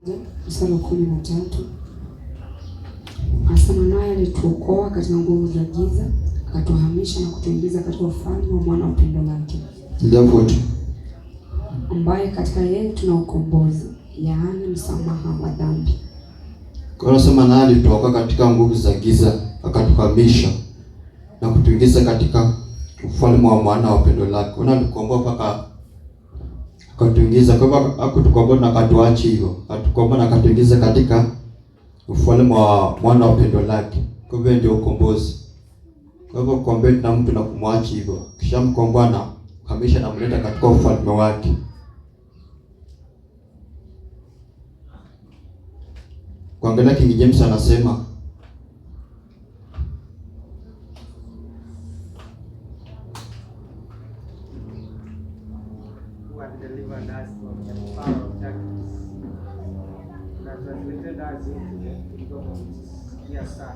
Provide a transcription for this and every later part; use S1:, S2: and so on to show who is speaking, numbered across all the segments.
S1: Mstari wa 13 asema, naye alituokoa katika nguvu za giza, akatuhamisha na kutuingiza katika ufalme wa mwana wa upendo wake, ambaye katika yeye tuna ukombozi, yaani msamaha wa dhambi.
S2: Kwa nasema naye alituokoa katika nguvu za giza, akatuhamisha na kutuingiza katika ufalme wa mwana wa upendo wake. Alitukomboa mpaka akatuingiza, kwa hivyo hakutukomboa na akatuacha hivyo. Atukomboa na akatuingiza katika ufalme wa mwana wa upendo wake. Kwa hivyo ndio ukombozi. Kwa hivyo kuombe na mtu na kumwacha hivyo, kisha mkomboa na kuhamisha na kuleta katika ufalme wake. Kuangalia King James anasema,
S3: delivered us from the power of darkness, and has translated us into the kingdom of His dear Son,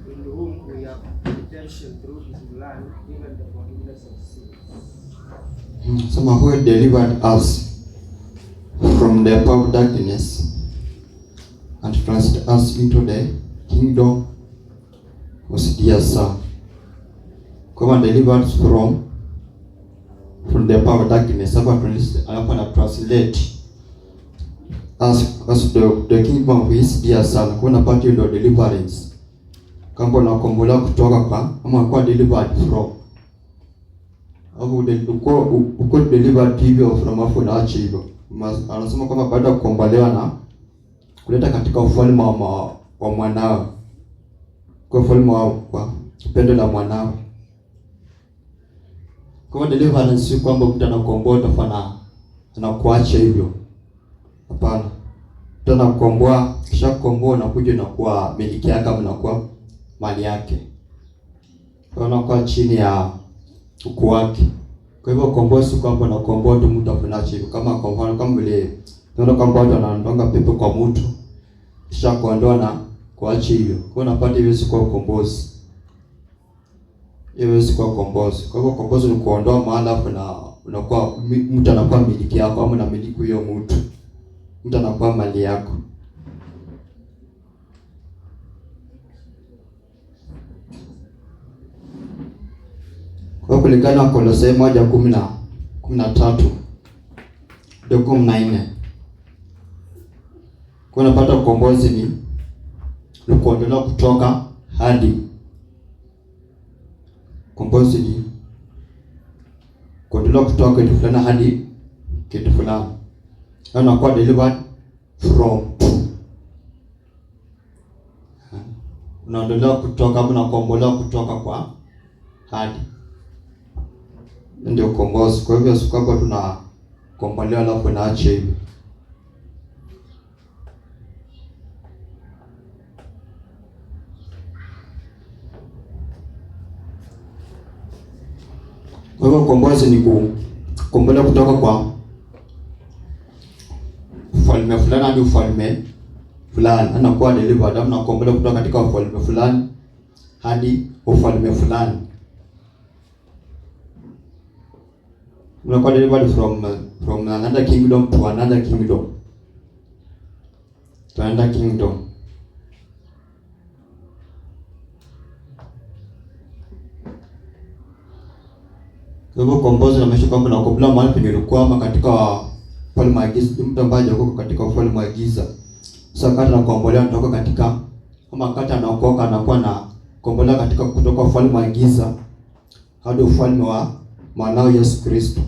S3: in whom we have redemption through His blood, even the forgiveness of sins.
S2: So who delivered us from the power of darkness and translated us into the kingdom of His dear Son. Come and deliver us from the power of darkness. Hapa na translate as the kingdom of His dear Son. Kuna part hiyo ndio deliverance. Kama unakombolewa kutoka kwa ama kwa delivered from. Au uko delivered hivyo from afu na acha hivyo. Anasema kama baada ya kukombolewa na kuleta katika ufalme wa mwanao. Kwa ufalme wa upendo la mwanao. Kwa deliverance si kwamba mtu anakukomboa tofana anakuacha hivyo. Hapana. Mtu anakukomboa, kisha kukomboa na kuja na kuwa miliki yake au unakuwa mali yake. Unakuwa chini ya ukuu wake. Kwa hivyo ukombozi si kwamba anakukomboa tu mtu afunache hivyo. Kama kwa mfano kama vile unaona kwamba watu wanaondoa pepo kwa mtu, kisha kuondoa na kuacha hivyo. Kwa unapata hiyo si kwa ukombozi. Hiyo si kwa ukombozi. Kwa hivyo ukombozi ni kuondoa mahali hapo na unakuwa mtu anakuwa miliki yako au unamiliki hiyo mtu. Mtu anakuwa mali yako. Kwa kulingana na Kolosai 1:13 ndio 14. Kwa unapata ukombozi ni kuondolewa kutoka hadi. Ukombozi ni kuondolewa kutoka kitu fulani hadi kitu fulani. Unakuwa delivered from. Unaondolewa kutoka au unakombolewa kutoka kwa hadi. Ndio ukombozi. Kwa hivyo siku hapo tunakombolewa alafu naacha hivi. Kwa hivyo ukombozi ni kukombolewa kutoka kwa ufalme fulani hadi ufalme fulani. Anakuwa delivered au unakombolewa kutoka katika ufalme fulani hadi ufalme fulani. Unakuwa delivered from another kingdom to another kingdom. To another kingdom. Kwa hivyo ukombozi unamaanisha kwamba unakombolewa mahali penye ulikuwa ama katika ufalme wa giza. Mtu ambaye yuko katika ufalme wa giza. Sasa wakati anakombolewa kutoka katika ama wakati anaokoka anakuwa na kombolewa katika kutoka ufalme wa giza hadi ufalme wa mwanao Yesu Kristo.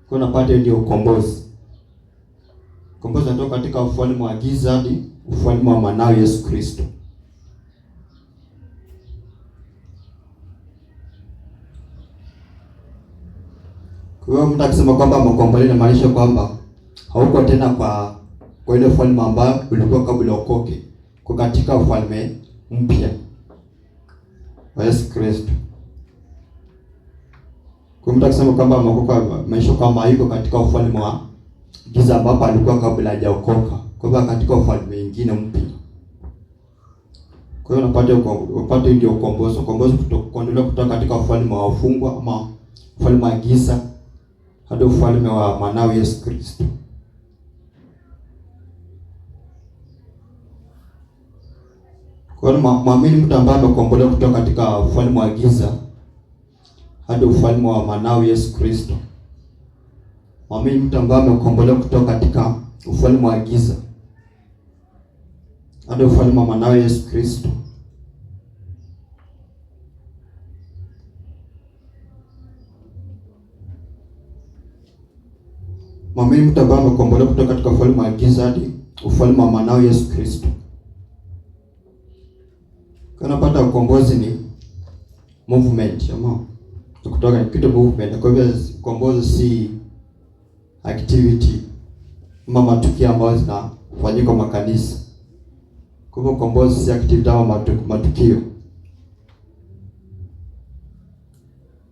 S2: Kwa unapata ndio ukombozi. Ukombozi unatoka katika ufalme wa giza hadi ufalme wa mwanao Yesu Kristo. Kwa hiyo mtu akisema kwamba umekombolewa inamaanisha kwamba hauko tena kwa ile ufalme ambao ulikuwa kabla uokoke. Kwa katika ufalme mpya wa Yesu Kristo. Kwa mtu akisema kwamba ameokoka maisha kwamba yuko katika ufalme wa giza ambapo alikuwa kabla hajaokoka. Kwa hivyo katika ufalme mwingine mpya. Kwa hiyo unapata ndio ukombozi. Ukombozi kuondolewa kutoka katika ufalme wa wafungwa ama ufalme wa giza hadi ufalme wa mwanao Yesu Kristo. Kwa hiyo muamini mtu ambaye amekombolewa kutoka katika ufalme wa giza hadi ufalme wa mwanao Yesu Kristo. Muamini mtu ambaye amekombolewa kutoka katika ufalme wa giza hadi ufalme wa mwanao Yesu Kristo. Muamini mtu ambaye amekombolewa kutoka katika ufalme wa giza hadi ufalme wa mwanao Yesu Kristo. Unapata ukombozi ni movement ama kutoka kitu movement. Kwa hivyo ukombozi si activity ama matukio ambayo zinafanyika makanisa. Kwa hivyo ukombozi si activity ama matukio.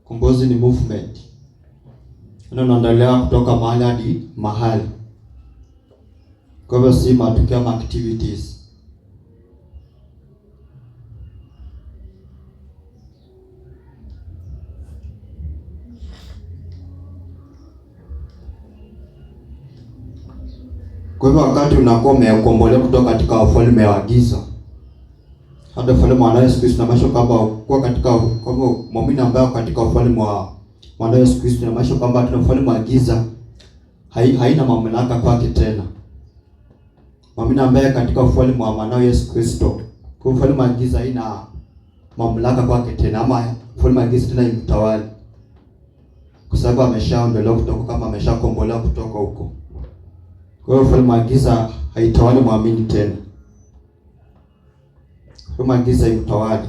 S2: Ukombozi ni movement. Unaendelea kutoka mahali hadi mahali. Kwa hivyo si matukio ama activities. Kwa hivyo wakati unakuwa umekombolewa kutoka katika ufalme wa giza hadi ufalme wa Yesu Kristo, na maisha kwamba kwa katika kama muumini ambaye katika ufalme wa Yesu Kristo, na maisha kwamba tuna ufalme wa giza haina mamlaka kwake tena. Muumini ambaye katika ufalme wa mwanao Yesu Kristo, kwa ufalme wa giza haina mamlaka kwake tena, ama ufalme wa giza tena imtawali, kwa sababu ameshaondolewa kutoka, kama ameshakombolewa kutoka huko. Kwa hiyo ufalme wa giza haitawali muamini tena. Ufalme wa giza haitawali.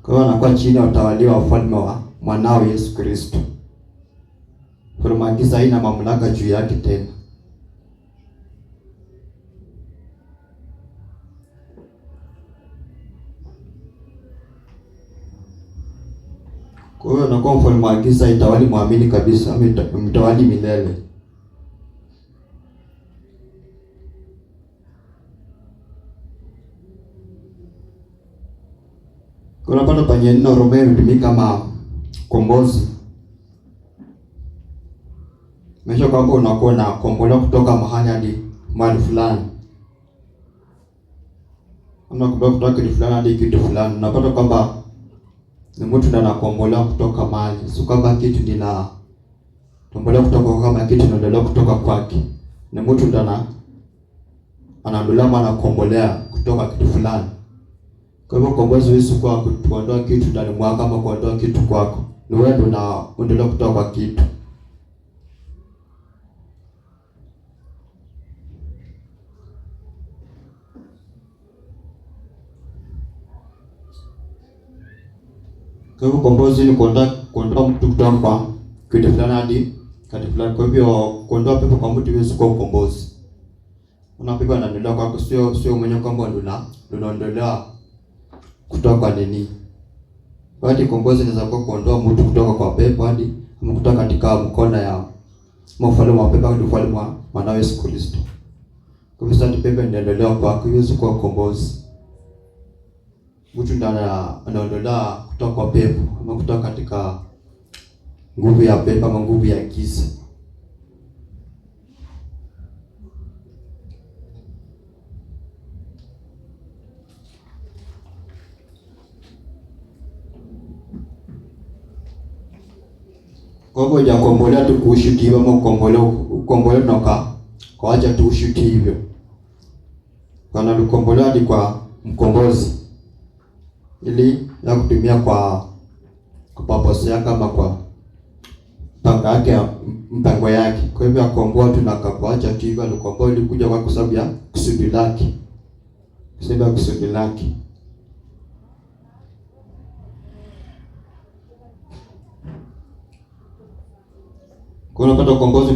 S2: Kwa hiyo anakuwa chini ya utawali wa ufalme wa mwanao Yesu Kristo. Ufalme wa giza haina mamlaka juu yake tena. Kwa hiyo anakuwa ufalme wa giza haitawali muamini kabisa, mtawali milele. Kuna pata penye neno Romeo hutumika kama kombozi. Mesha kwamba unakuwa na kombolewa kutoka mahali hadi mahali fulani. Unakombolewa kutoka kitu fulani hadi kitu fulani. Unapata kwamba ni mtu ndiye anakombolewa kutoka mahali. Sio kwamba kitu ndina kombolewa kutoka, kama kitu kinaondolewa kutoka kwake. Ni mtu ndiye anaondolewa ama anakombolea kutoka kitu fulani. Kwa hivyo kombozi wewe kwa kuondoa kitu ndani mwako ama kuondoa kitu kwako. Ni wewe ndio unaondolewa kutoka kwa kitu. Kwa hivyo kombozi ni kuondoa mtu kutoka kwa kitu fulani hadi kitu fulani. Kwa hivyo kuondoa pepo kwa mtu wewe kwa ukombozi. Unapewa anaondolewa kwako, sio mwenyewe kwamba ndio unaondolewa kutoka kwa nini. Wakati kombozi inaweza kuondoa mtu kutoka kwa pepo hadi kutoka katika mkono ya ufalme wa pepo hadi ufalme wa mwanao Yesu Kristo. Kwa hivyo sasa pepo inaendelea kwa hiyo kwa kombozi. Mtu ndiye anaondolewa kutoka kwa pepo ama kutoka katika nguvu ya pepo ama nguvu ya giza. Kwa hivyo hujakombolewa tu kuishi hivyo, ama ukombolewa na ukaacha tu uishi hivyo. Kana ukombolewa hadi kwa mkombozi ili ya kutumia kwa purpose yake ama kwa mpango yake. Kwa hivyo akomboa tu na akaacha tu hivyo, alikomboa ili kuja kwa sababu ya kusudi lake. Kusudi ya kusudi lake. Kwa unapata ukombozi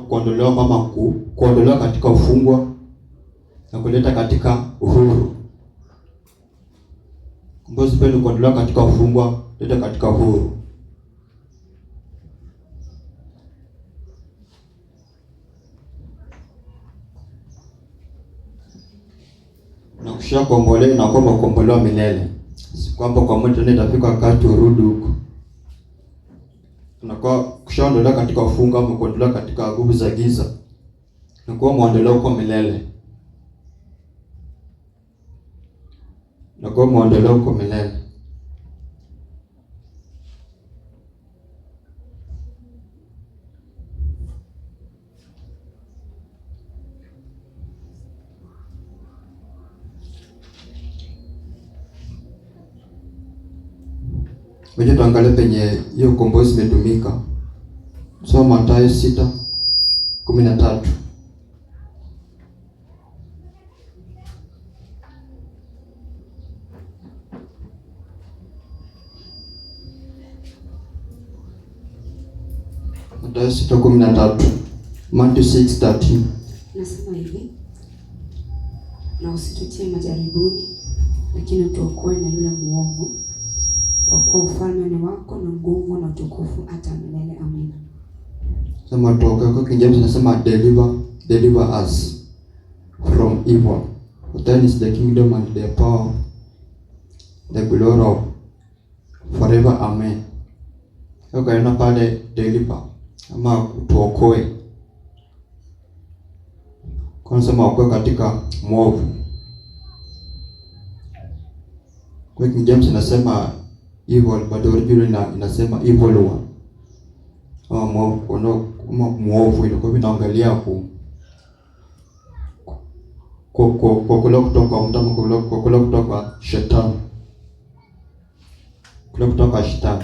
S2: kuondolewa kama kuondolewa katika ufungwa na kuleta katika uhuru. Ukombozi pia ni kuondolewa katika ufungwa, kuleta katika uhuru. Na kushia kombolewa na kwamba ukombolewa milele. Si kwamba kwa mtu itafika wakati urudi huko. Unakuwa kushaondolewa katika ufunga ama kuondolewa katika nguvu za giza. Unakuwa muondolewa kwa milele. na kwa muondolewa huko milele. Wewe tuangalie penye hiyo ukombozi imetumika. Soma Mathayo 6:13. Mathayo 6:13. Matthew 6:13.
S1: Nasema hivi, na usitutie majaribuni, lakini utuokoe na yule muovu, kwa kuwa ufalme ni wako na nguvu na utukufu hata milele. Amina.
S2: Sema tuokoe. Kwa King James nasema deliver us from evil. For thine is the kingdom and the power, the glory of forever. Amen. Kwa kaina pale deliver ama tuokoe. Kwa sema okoe katika mwovu. Kwa King James nasema evil, but originally inasema evil one. Mwovu ile kwa vinaangalia kula kutoka mtamu, kula kutoka shetani, kula kutoka shetani.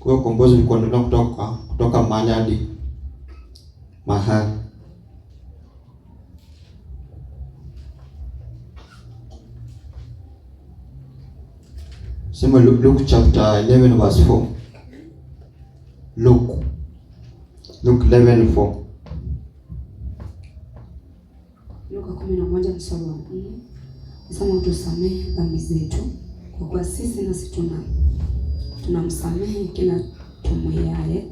S2: Kwa ukombozi ni kuondolewa kutoka mahali hadi mahali. Sema Luke chapter 11 verse 4. Luke 11:4.
S1: Luka 11 mstari wa 4. Nasema utusamehe dhambi zetu, kwa kuwa sisi nasi tunamsamehe kila tumwiaye,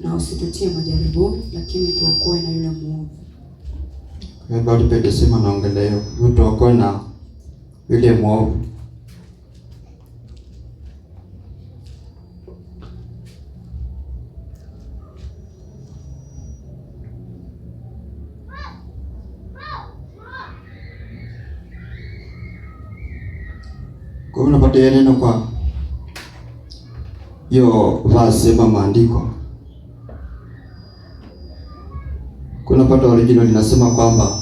S1: na usitutie majaribuni, lakini tuokoe na yule muovu.
S2: Bado Petro sema naongelea hiyo, tuokoe na yule muovu. Kwa hiyo unapata neno kwa hiyo verse ama maandiko. Kuna pata original linasema kwamba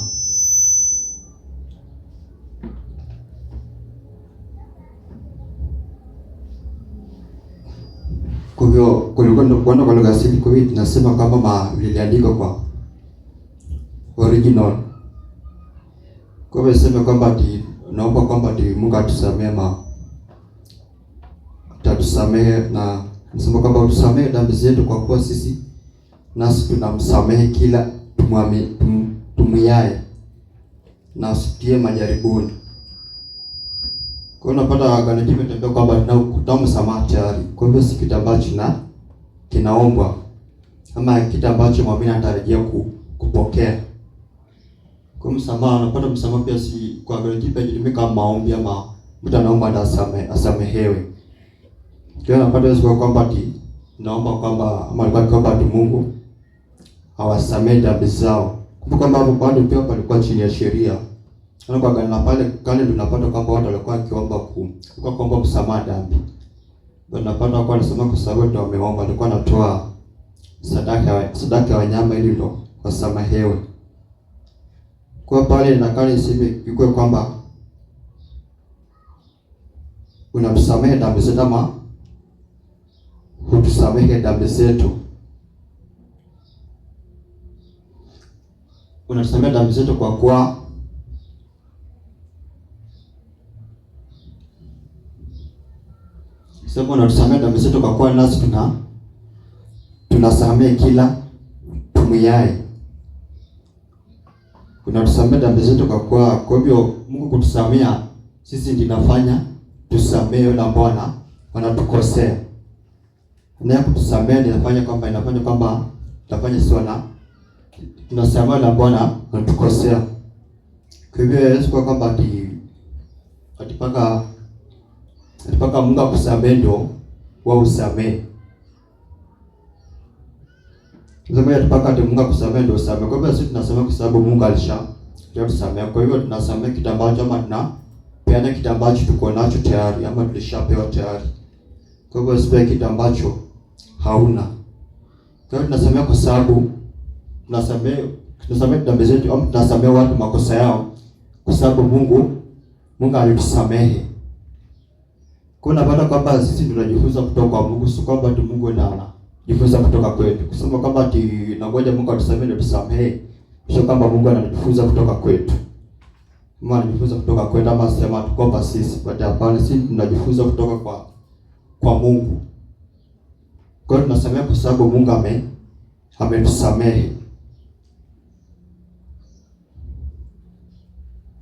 S2: kwa hivyo kulikuwa kwa lugha asili, kwa hiyo tunasema kwamba liliandikwa kwa original. Kwa hivyo sema kwamba naomba kwamba Mungu atatusamehe na nasema kwamba utusamehe dhambi zetu, kwa kuwa sisi nasi tunamsamehe kila tumwiaye, na usitie majaribuni. Kwa hiyo unapata Agano Jipya tunaambiwa kwamba tunamsamaha tayari. Kwa hivyo si kitu ambacho kinaombwa ama kitu ambacho mwamini anatarajia kupokea. Kwa msamaha, unapata msamaha pia si kwa Agano Jipya jitumika kama maombi ama mtu anaomba asamehewe. Kwa hiyo unapata sio kwamba naomba kwamba ama kwamba Mungu hawasamehe dhambi zao. Kumbuka kwamba bado pia palikuwa chini ya sheria. Kwa Agano pale kale tunapata kwamba watu walikuwa wakiomba kuomba msamaha dhambi. Ndio tunapata kwa wanasema kwa sababu ndio wameomba, walikuwa wanatoa sadaka ya wanyama ili ndio wasamehewe. Kwa pale na kale iseme iko kwamba unamsamehe dhambi zetu ama hutusamehe dhambi zetu. Unasamehe dhambi zetu kwa kuwa sema unatusamehe dhambi zetu kwa kuwa nasi tunasamehe kila tumwiaye. Unatusamehe dhambi zetu kwa hivyo Mungu kutusamea sisi ndinafanya tusamehe wale ambao wanatukosea. Na kutusamea inafanya kwamba tutafanya sio tunasamea wale ambao wanatukosea. Kwa hivyo Yesu kwa kwamba atipaka Mungu akusamehe ndio wao usamehe. Sasa atipaka Mungu akusamehe ndio usamehe. Kwa hivyo sisi tunasema kwa sababu Mungu ndio tusamehe. Kwa hivyo tunasamehe kitu ambacho ama tunapeana kitu ambacho tuko nacho tayari ama tulishapewa tayari. Kwa hivyo usipe kitu ambacho hauna. Kwa hivyo tunasamehe kwa sababu tunasamehe dhambi zetu au tunasamehe watu makosa yao kwa sababu Mungu alitusamehe. Kwa unapata kwamba sisi tunajifunza kutoka kwa Mungu, sio kwamba tu Mungu anajifunza kutoka kwetu. Kusema kwamba ati nangoja Mungu atusamehe ndio tusamehe, sio kwamba Mungu anajifunza kutoka kwetu. Mungu anajifunza kutoka kwetu ama sema tukomba sisi, but hapana, sisi tunajifunza kutoka kwa Mungu. Kwa hiyo tunasamehe kwa sababu Mungu ametusamehe.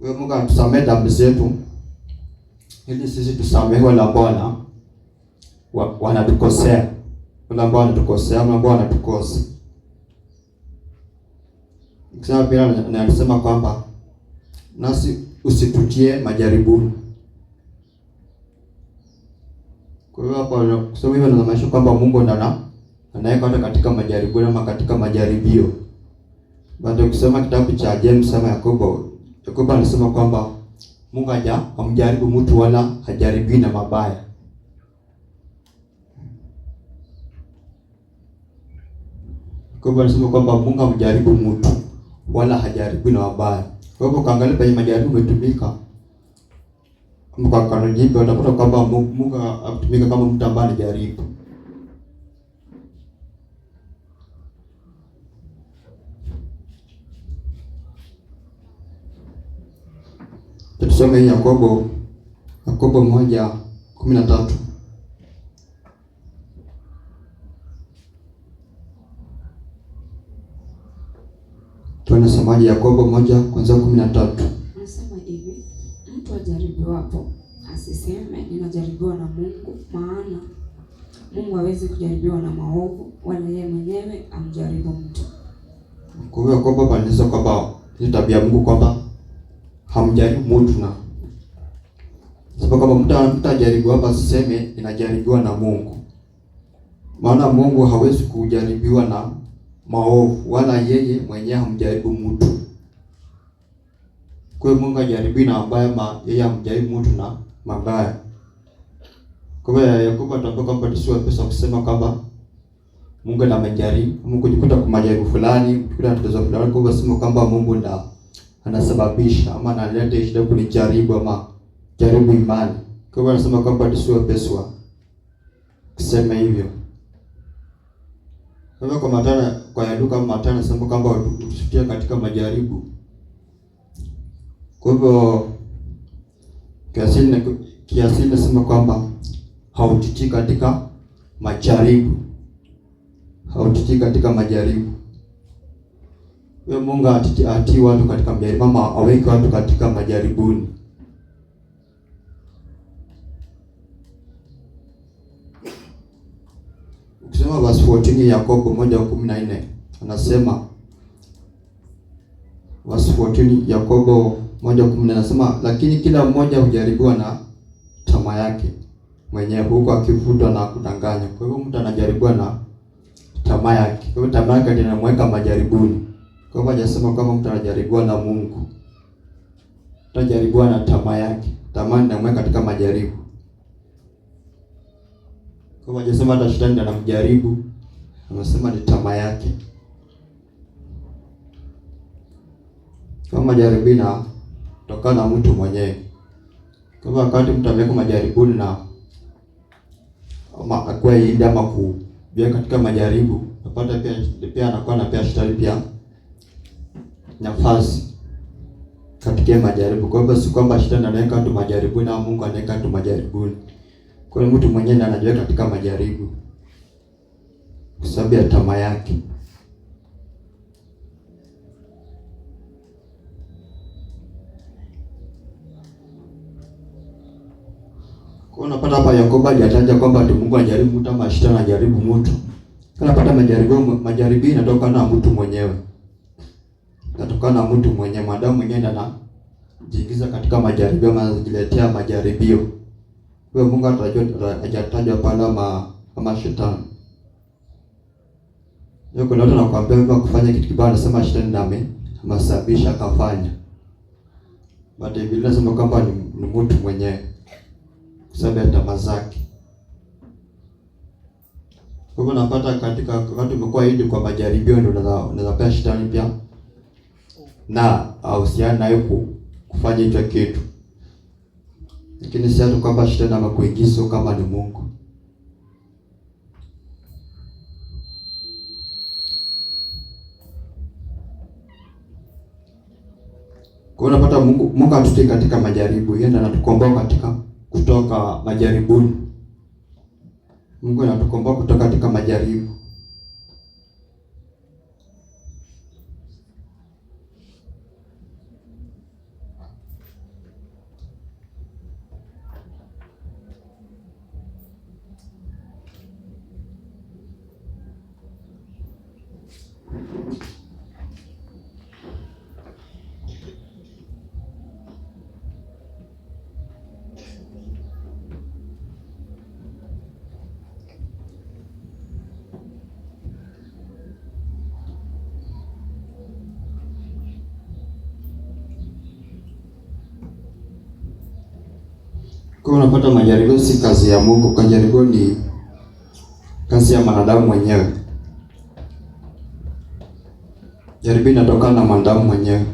S2: Wewe Mungu anatusamehe dhambi zetu ili sisi tusamehe wale ambao wanatukosea, wale ambao wanatukosea, wale ambao wanatukosa. Kisha pia anasema kwamba nasi usitutie majaribuni. Kwa hiyo hapa kusema hivyo inamaanisha kwamba Mungu ndiye anaweka hata katika majaribu ama katika majaribio. Baada kusema kitabu cha James ama Yakobo anasema kwamba Mungu hamjaribu mtu wala hajaribi na mabaya. Yakobo anasema kwamba Mungu hamjaribu mtu wala hajaribi na mabaya. Kwa hivyo kaangalia penye majaribu yametumika kwa kanuni nyingi, utapata kwamba Mungu atumika kama mtu ambaye anajaribu. Tusome Yakobo 1:13. Tunasemaje Yakobo 1:13?
S1: Anasema hivi, mtu ajaribiwapo asiseme ninajaribiwa na Mungu, maana Mungu hawezi kujaribiwa na maovu, wala yeye mwenyewe amjaribu mtu.
S2: Kwa hiyo Yakobo anaeleza kwamba ni tabia Mungu kwamba hamjaribu mtu, na sababu kama mtu ajaribu hapa asiseme ninajaribiwa na Mungu, maana Mungu hawezi kujaribiwa na maovu, wala yeye mwenyewe hamjaribu mtu. Kwa hiyo Mungu ajaribi na mabaya, yeye hamjaribu mtu na mabaya. Kwa hiyo Yakobo atambua kwamba tusiwe pesa kusema kwamba Mungu amejaribu, Mungu kujikuta kwa majaribu fulani, kujikuta na tatizo fulani, kwa hiyo sema kwamba Mungu ndiye anasababisha ama analeta shida kunijaribu ama jaribu imani. Kwa hiyo anasema kwamba tusiwe pesa kusema hivyo. Kama kwa Mathayo, kwa Luka Mathayo anasema kwamba utusitie katika majaribu. Kwa hivyo kiasi nasema kwamba hautitii katika majaribu. Hautitii katika majaribu. Wewe Mungu atii watu katika majaribu ama aweke watu katika majaribuni. Ukisema verse 14 Yakobo 1:14 anasema, verse 14 Yakobo 1:14 anasema, lakini kila mmoja hujaribiwa na tamaa yake mwenyewe, huko akivutwa na kudanganya. Kwa hivyo mtu anajaribiwa na tamaa yake. Kwa hivyo tamaa yake ndiyo inamweka majaribuni. Kwa hivyo hajasema kama mtu anajaribiwa na Mungu. Atajaribiwa na tamaa yake. Tamaa inamweka katika majaribu. Kwa hivyo hajasema hata shetani ndiye anamjaribu. Anasema ni tamaa yake. Kama majaribina kutokana na mtu mwenyewe. Kwa hivyo wakati mtu ameweka majaribuni na ama akwa yindi ama kuja katika majaribu, napata pia anakuwa anapea shetani pia nafasi katika majaribu. Kwa hivyo si kwamba shetani anaweka mtu majaribuni na Mungu anaweka mtu majaribuni. Kwa hiyo mtu mwenyewe ndiye anajiweka katika majaribu kwa sababu ya tamaa yake. Kwa unapata hapa Yakobo hajataja kwamba ati Mungu anajaribu mtu ama shetani anajaribu mtu. Unapata majaribu inatokana na mtu mwenyewe. Inatokana na mtu mwenyewe, madamu mwenyewe ndiye anajiingiza katika majaribu ama anajiletea majaribio. Kwa hiyo Mungu hajataja pale ama shetani. Kuna watu wanakuambia kufanya kitu kibaya, anasema shetani ndiye amesababisha akafanya. but Biblia inasema kwamba ni mtu mwenyewe kwa sababu ya tamaa zake. Kwa hivyo napata katika wakati umekuwa hidi kwa majaribio, ndio unaweza pea shetani pia na ausiana nayo kufanya hicho kitu, lakini si hata kwamba shetani amekuingiza kama ni Mungu. Kwa hiyo unapata Mungu atutie katika majaribu, yeye ndiye anatukomboa katika kutoka majaribuni. Mungu anatukomboa kutoka katika majaribu. Kwa unapata majaribu si kazi ya Mungu, majaribu ni kazi ya mwanadamu mwenyewe. Jaribu inatokana na mwanadamu mwenyewe.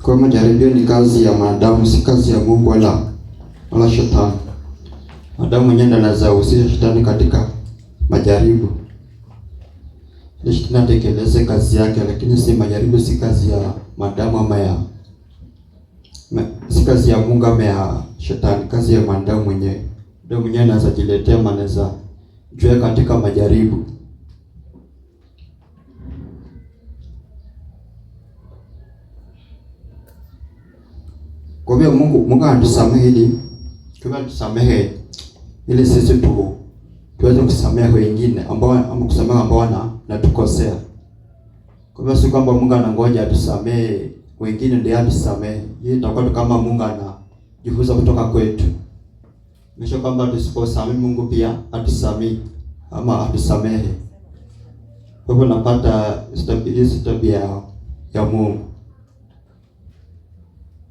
S2: Kwa majaribio ni kazi ya mwanadamu, si kazi ya Mungu wala shetani. Mwanadamu mwenyewe ndiye anazahusisha shetani katika majaribu. Ni shetani atekeleze kazi yake, lakini si majaribu, si kazi ya mwanadamu ama si kazi ya Mungu ama ya shetani, kazi ya mwanadamu mwenyewe. Ndio mwenyewe anaweza jiletea, anaweza jua katika majaribu. Kwa hivyo Mungu anatusamehe ili sisi tuweze kusamehe wengine ambao kusamehe ambao wanatukosea. Kwa hivyo si kwamba Mungu anangoja atusamehe wengine ndio atusamehe. Hii itakuwa kama Mungu anajifunza kutoka kwetu. Nisho kwamba tusiposamehe Mungu pia atusamehe ama atusamehe. Kwa hivyo napata tabia ya Mungu.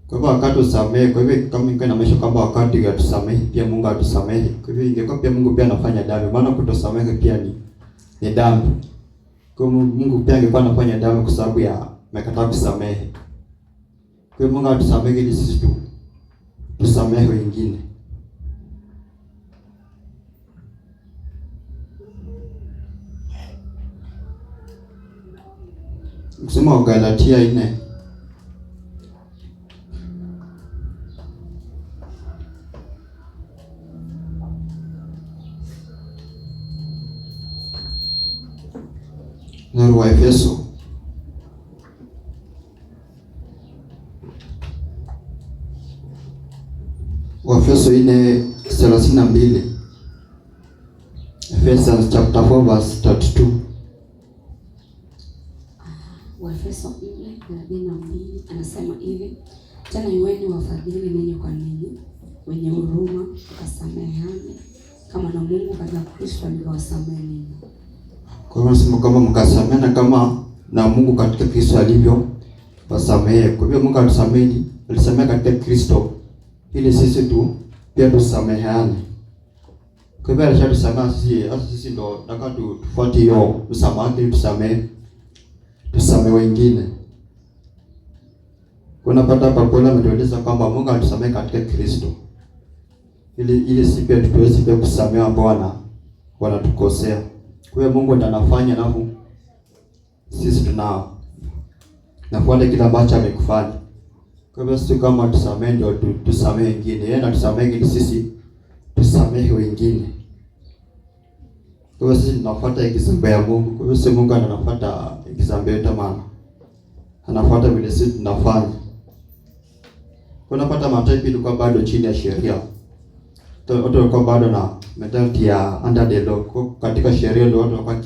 S2: Kwa hivyo wakati usamehe, kwa hivyo kama ingekuwa inamaanisha kwamba wakati atusamehe pia Mungu atusamehe. Kwa hivyo ingekuwa pia Mungu pia anafanya dhambi, maana kutosamehe pia ni dhambi. Kwa hivyo Mungu pia angekuwa anafanya dhambi kwa sababu ya amekataa kusamehe. Kwa hivyo Mungu atusamehe ili sisi tusamehe wengine. Kusema Galatia 4 na Waefeso Waefeso 4:32. Ephesians chapter 4 verse 32.
S1: Waefeso 4:32 anasema hivi: tena iweni wafadhili ninyi kwa ninyi, wenye huruma, mkasameheane kama na Mungu katika Kristo alivyowasamehe ninyi.
S2: Kwa hivyo nasema kama mkasameheana kama na Mungu katika Kristo alivyo wasamehe. Kwa hivyo Mungu alisamehe katika Kristo ili sisi pia tusameheane. Kwa hivyo alishatusamehe sisi ndio tunataka tufuate hiyo msamaha ili tusamehe wengine. Unapata hapa Paulo ametueleza kwamba Mungu alitusamehe katika Kristo ili sisi pia tuweze pia kusamehe ambao wanatukosea. Kwa hiyo Mungu ndiye anafanya nafu sisi nafuata kile ambacho amekufanya. Kwa hivyo sisi kama tusamehe ndio tusamehe wengine. Yeye anatusamehe ili sisi tusamehe wengine. Kwa hiyo sisi tunafuata example ya Mungu. Kwa hiyo si Mungu anafuata example yetu, maana anafuata vile sisi tunafanya. Unapata mataifa ilikuwa bado chini ya sheria. Watu walikuwa bado na mentality ya under the law. Kwa katika sheria ndio watu walikuwa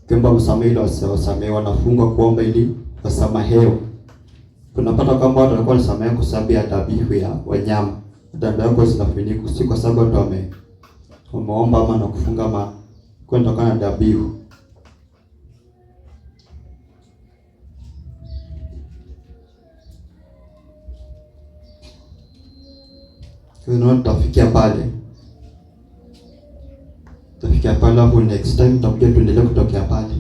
S2: kiomba msamaha ili wasamehe, wanafungwa kuomba ili wasamehewe. Tunapata kwamba watu walikuwa wanasamehe kwa sababu ya dhabihu ya wanyama. Dhambi yako zinafunikwa si kwa sababu watu wameomba ama na kufunga ama kutokana na dhabihu. Tutafikia pale hapo, next time tutakuja tuendelee kutokea pale.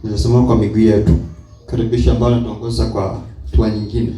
S2: Ninasema kwa miguu yetu, karibisha ambao natuongoza kwa hatua nyingine.